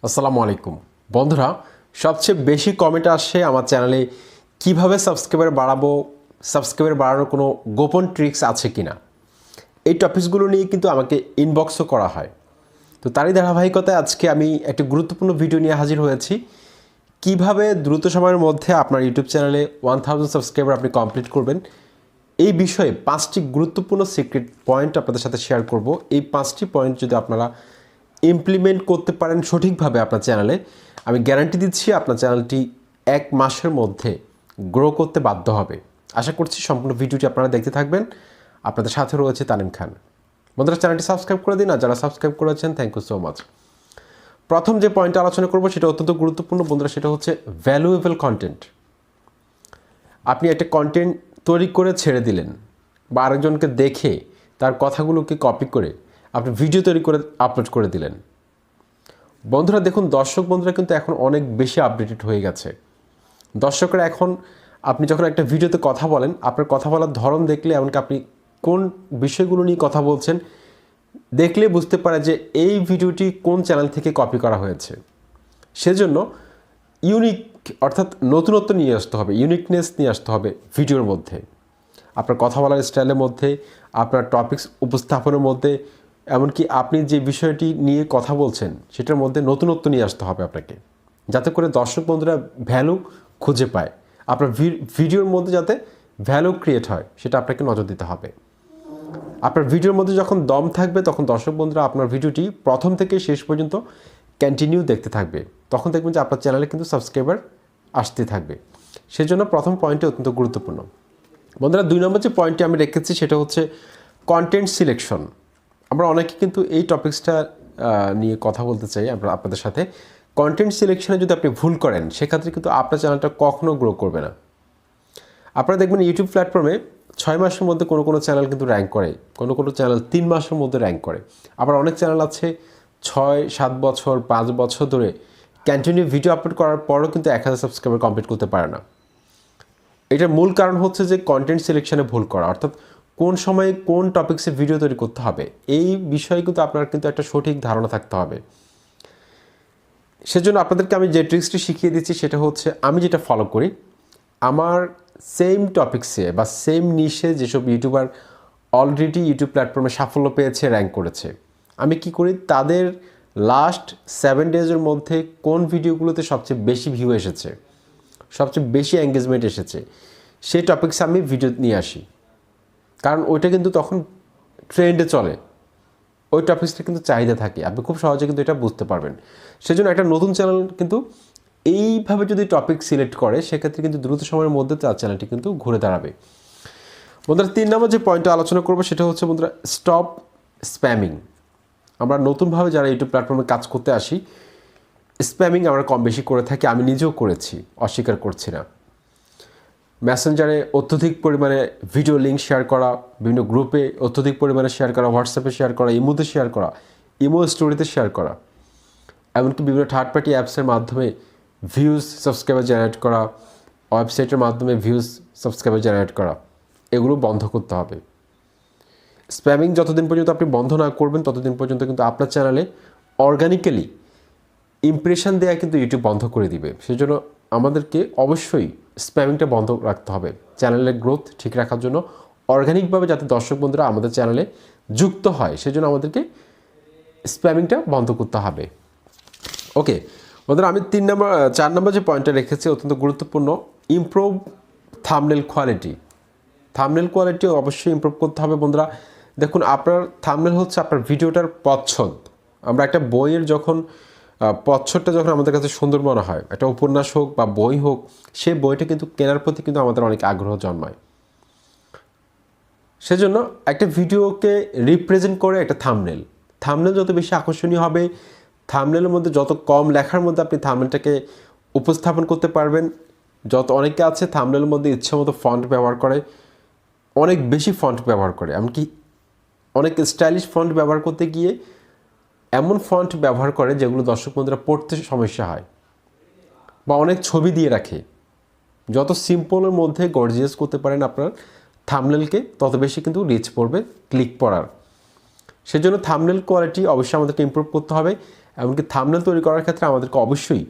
আসসালামু আলাইকুম বন্ধুরা, সবচেয়ে বেশি কমেন্ট আসে আমার চ্যানেলে কিভাবে সাবস্ক্রাইবার বাড়ানোর কোনো গোপন ট্রিক্স আছে কিনা। এই টপিকসগুলো নিয়ে কিন্তু আমাকে ইনবক্সও করা হয়। তো তারই ধারাবাহিকতায় আজকে আমি একটি গুরুত্বপূর্ণ ভিডিও নিয়ে হাজির হয়েছি। কিভাবে দ্রুত সময়ের মধ্যে আপনার ইউটিউব চ্যানেলে 1000 সাবস্ক্রাইবার আপনি কমপ্লিট করবেন, এই বিষয়ে 5টি গুরুত্বপূর্ণ সিক্রেট পয়েন্ট আপনাদের সাথে শেয়ার করব। এই 5টি পয়েন্ট যদি আপনারা ইমপ্লিমেন্ট করতে পারেন সঠিকভাবে আপনার চ্যানেলে, আমি গ্যারান্টি দিচ্ছি আপনার চ্যানেলটি 1 মাসের মধ্যে গ্রো করতে বাধ্য হবে। আশা করছি সম্পূর্ণ ভিডিওটি আপনারা দেখতে থাকবেন। আপনাদের সাথে রয়েছে তানিম খান। বন্ধুরা, চ্যানেলটি সাবস্ক্রাইব করে দিন, আর যারা সাবস্ক্রাইব করেছেন থ্যাংক ইউ সো মাচ। প্রথম যে পয়েন্টটা আলোচনা করব সেটা অত্যন্ত গুরুত্বপূর্ণ বন্ধুরা, সেটা হচ্ছে ভ্যালুয়েবল কন্টেন্ট। আপনি একটা কন্টেন্ট তৈরি করে ছেড়ে দিলেন, বা আরেকজনকে দেখে তার কথাগুলোকে কপি করে আপনি ভিডিও তৈরি করে আপলোড করে দিলেন। বন্ধুরা দেখুন, দর্শক বন্ধুরা কিন্তু এখন অনেক বেশি আপডেটেড হয়ে গেছে। দর্শকরা এখন আপনি যখন একটা ভিডিওতে কথা বলেন, আপনার কথা বলার ধরন দেখলে, এমনকি আপনি কোন বিষয়গুলো নিয়ে কথা বলছেন দেখলে বুঝতে পারে যে এই ভিডিওটি কোন চ্যানেল থেকে কপি করা হয়েছে। সেজন্য ইউনিক অর্থাৎ নতুনত্ব নিয়ে আসতে হবে, ইউনিকনেস নিয়ে আসতে হবে ভিডিওর মধ্যে, আপনার কথা বলার স্টাইলের মধ্যে, আপনার টপিকস উপস্থাপনের মধ্যে, এমনকি আপনি যে বিষয়টি নিয়ে কথা বলছেন সেটার মধ্যে নতুনত্ব নিয়ে আসতে হবে আপনাকে, যাতে করে দর্শক বন্ধুরা ভ্যালু খুঁজে পায়। আপনার ভিডিওর মধ্যে যাতে ভ্যালু ক্রিয়েট হয় সেটা আপনাকে নজর দিতে হবে। আপনার ভিডিওর মধ্যে যখন দম থাকবে তখন দর্শক বন্ধুরা আপনার ভিডিওটি প্রথম থেকে শেষ পর্যন্ত কন্টিনিউ দেখতে থাকবে। তখন দেখবেন যে আপনার চ্যানেলে কিন্তু সাবস্ক্রাইবার আসতে থাকবে। সেজন্য প্রথম পয়েন্টটি অত্যন্ত গুরুত্বপূর্ণ। বন্ধুরা, 2 নম্বর যে পয়েন্টটি আমি রেখেছি সেটা হচ্ছে কন্টেন্ট সিলেকশন। আমরা অনেকে কিন্তু এই টপিক্সটা নিয়ে কথা বলতে চাই আপনাদের সাথে। কন্টেন্ট সিলেকশনে যদি আপনি ভুল করেন সেক্ষেত্রে কিন্তু আপনার চ্যানেলটা কখনো গ্রো করবে না। আপনারা দেখবেন ইউটিউব প্ল্যাটফর্মে 6 মাসের মধ্যে কোনো চ্যানেল কিন্তু র্যাঙ্ক করে, কোনো চ্যানেল 3 মাসের মধ্যে র্যাঙ্ক করে। আবার অনেক চ্যানেল আছে 6-7 বছর 5 বছর ধরে কন্টিনিউ ভিডিও আপলোড করার পরও কিন্তু 1000 সাবস্ক্রাইবার কমপ্লিট করতে পারে না। এটার মূল কারণ হচ্ছে যে কন্টেন্ট সিলেকশনে ভুল করা, অর্থাৎ কোন সময়ে কোন টপিক্সে ভিডিও তৈরি করতে হবে এই বিষয়ে কিন্তু আপনার কিন্তু একটা সঠিক ধারণা থাকতে হবে। সেজন্য আপনাদেরকে আমি যে ট্রিক্সটি শিখিয়ে দিচ্ছি সেটা হচ্ছে, আমি যেটা ফলো করি, আমার সেম টপিক্সে বা সেম নিশে যেসব ইউটিউবার অলরেডি ইউটিউব প্ল্যাটফর্মে সাফল্য পেয়েছে, র্যাঙ্ক করেছে, আমি কি করি, তাদের লাস্ট 7 ডেজের মধ্যে কোন ভিডিওগুলোতে সবচেয়ে বেশি ভিউ এসেছে, সবচেয়ে বেশি এঙ্গেজমেন্ট এসেছে, সেই টপিক্সে আমি ভিডিও নিয়ে আসি। কারণ ওইটা কিন্তু তখন ট্রেন্ডে চলে, ওই টপিক্সটা কিন্তু চাহিদা থাকে, আপনি খুব সহজে কিন্তু এটা বুঝতে পারবেন। সেজন্য একটা নতুন চ্যানেল কিন্তু এইভাবে যদি টপিক সিলেক্ট করে সেক্ষেত্রে কিন্তু দ্রুত সময়ের মধ্যে তার চ্যানেলটি কিন্তু ঘুরে দাঁড়াবে। বন্ধুরা, 3 নম্বর যে পয়েন্টটা আলোচনা করবো সেটা হচ্ছে বন্ধুরা, স্টপ স্প্যামিং। আমরা নতুনভাবে যারা ইউটিউব প্ল্যাটফর্মে কাজ করতে আসি, স্প্যামিং আমরা কম বেশি করে থাকি, আমি নিজেও করেছি, অস্বীকার করছি না। মেসেঞ্জারে অত্যধিক পরিমাণে ভিডিও লিঙ্ক শেয়ার করা, বিভিন্ন গ্রুপে অত্যধিক পরিমাণে শেয়ার করা, হোয়াটসঅ্যাপে শেয়ার করা, ইমোতে শেয়ার করা, ইমো স্টোরিতে শেয়ার করা, এমনকি বিভিন্ন থার্ড পার্টি অ্যাপসের মাধ্যমে ভিউজ সাবস্ক্রাইবার জেনারেট করা, ওয়েবসাইটের মাধ্যমে ভিউজ সাবস্ক্রাইবার জেনারেট করা, এগুলো বন্ধ করতে হবে। স্প্যামিং যতদিন পর্যন্ত আপনি বন্ধ না করবেন ততদিন পর্যন্ত কিন্তু আপনার চ্যানেলে অর্গানিক্যালি ইমপ্রেশন দেওয়া কিন্তু ইউটিউব বন্ধ করে দিবে। সেজন্য আমাদেরকে অবশ্যই স্প্যামিংটা বন্ধ রাখতে হবে চ্যানেলের গ্রোথ ঠিক রাখার জন্য, অর্গানিকভাবে যাতে দর্শক বন্ধুরা আমাদের চ্যানেলে যুক্ত হয়, সেজন্য আমাদেরকে স্প্যামিংটা বন্ধ করতে হবে। ওকে বন্ধুরা, আমি 4 নম্বর যে পয়েন্টটা রেখেছি অত্যন্ত গুরুত্বপূর্ণ, improve thumbnail quality. Thumbnail quality অবশ্যই ইমপ্রুভ করতে হবে বন্ধুরা। দেখুন, আপনার থাম্বনেল হচ্ছে আপনার ভিডিওটার প্রচ্ছদ। আমরা একটা বইয়ের যখন প্রচ্ছদটা যখন আমাদের কাছে সুন্দর মনে হয়, একটা উপন্যাস হোক বা বই হোক, সেই বইটা কিন্তু কেনার প্রতি কিন্তু আমাদের অনেক আগ্রহ জন্মায়। সেজন্য একটা ভিডিওকে রিপ্রেজেন্ট করে একটা থাম্বনেল, থাম্বনেল যত বেশি আকর্ষণীয় হবে, থাম্বনেলের মধ্যে যত কম লেখার মধ্যে আপনি থাম্বনেলটাকে উপস্থাপন করতে পারবেন। অনেকে আছে থাম্বনেলের মধ্যে ইচ্ছে মতো ফন্ট ব্যবহার করে, অনেক বেশি ফন্ট ব্যবহার করে, এমনকি অনেক স্টাইলিশ ফন্ট ব্যবহার করতে গিয়ে এমন ফন্ট ব্যবহার করে যেগুলো দর্শক বন্ধুরা পড়তে সমস্যা হয়, বা অনেক ছবি দিয়ে রাখে। যত সিম্পলের মধ্যে গর্জিয়াস করতে পারেন আপনার থাম্বনেলকে, তত বেশি কিন্তু রিচ পড়বে ক্লিক পড়ার। সেজন্য থাম্বনেল কোয়ালিটি অবশ্যই আমাদেরকে ইমপ্রুভ করতে হবে। এমনকি থাম্বনেল তৈরি করার ক্ষেত্রে আমাদেরকে অবশ্যই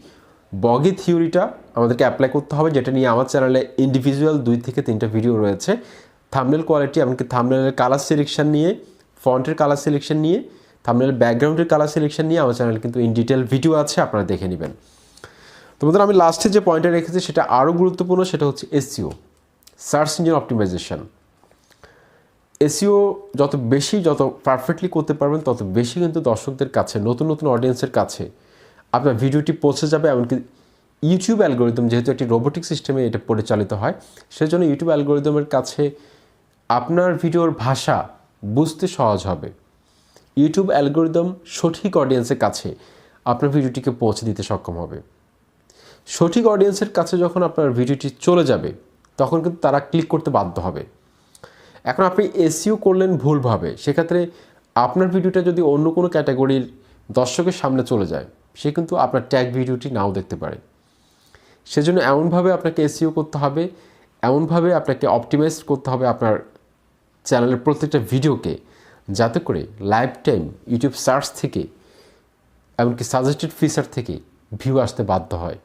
বগি থিওরিটা আমাদেরকে অ্যাপ্লাই করতে হবে, যেটা নিয়ে আমার চ্যানেলে ইন্ডিভিজুয়াল 2 থেকে 3টা ভিডিও রয়েছে। থাম্বনেল কোয়ালিটি, এমনকি থাম্বনেলের কালার সিলেকশন নিয়ে, ফন্টের কালার সিলেকশন নিয়ে, থাম্বনেলের ব্যাকগ্রাউন্ডের কালার সিলেকশন নিয়ে আমার চ্যানেলে কিন্তু ইন ডিটেল ভিডিও আছে, আপনারা দেখে নেবেন। তোমাদের আমি লাস্টে যে পয়েন্টটা রেখেছি সেটা আরও গুরুত্বপূর্ণ, সেটা হচ্ছে SEO, search engine optimisation. SEO যত পারফেক্টলি করতে পারবেন তত বেশি কিন্তু দর্শকদের কাছে, নতুন নতুন অডিয়েন্সের কাছে আপনার ভিডিওটি পৌঁছে যাবে। এমনকি ইউটিউব অ্যালগোরিদম, যেহেতু একটি রোবোটিক সিস্টেমে এটা পরিচালিত হয়, সেজন্য ইউটিউব অ্যালগোরিদমের কাছে আপনার ভিডিওর ভাষা বুঝতে সহজ হবে। ইউটিউব অ্যালগোরিদম সঠিক অডিয়েন্সের কাছে আপনার ভিডিওটিকে পৌঁছে দিতে সক্ষম হবে। সঠিক অডিয়েন্সের কাছে যখন আপনার ভিডিওটি চলে যাবে তখন কিন্তু তারা ক্লিক করতে বাধ্য হবে। এখন আপনি এসইও করলেন ভুলভাবে, সেক্ষেত্রে আপনার ভিডিওটা যদি অন্য কোনো ক্যাটাগরির দর্শকের সামনে চলে যায়, সে কিন্তু আপনার ট্যাগ ভিডিওটি নাও দেখতে পারে। সেজন্য এমনভাবে আপনাকে এসইও করতে হবে, এমনভাবে আপনাকে অপটিমাইজ করতে হবে আপনার চ্যানেলের প্রত্যেকটা ভিডিওকে, যাতে করে লাইফ টাইম ইউটিউব সার্চ থেকে, এমনকি সাজেস্টেড ফিচার থেকে ভিউ আসতে বাধ্য হয়।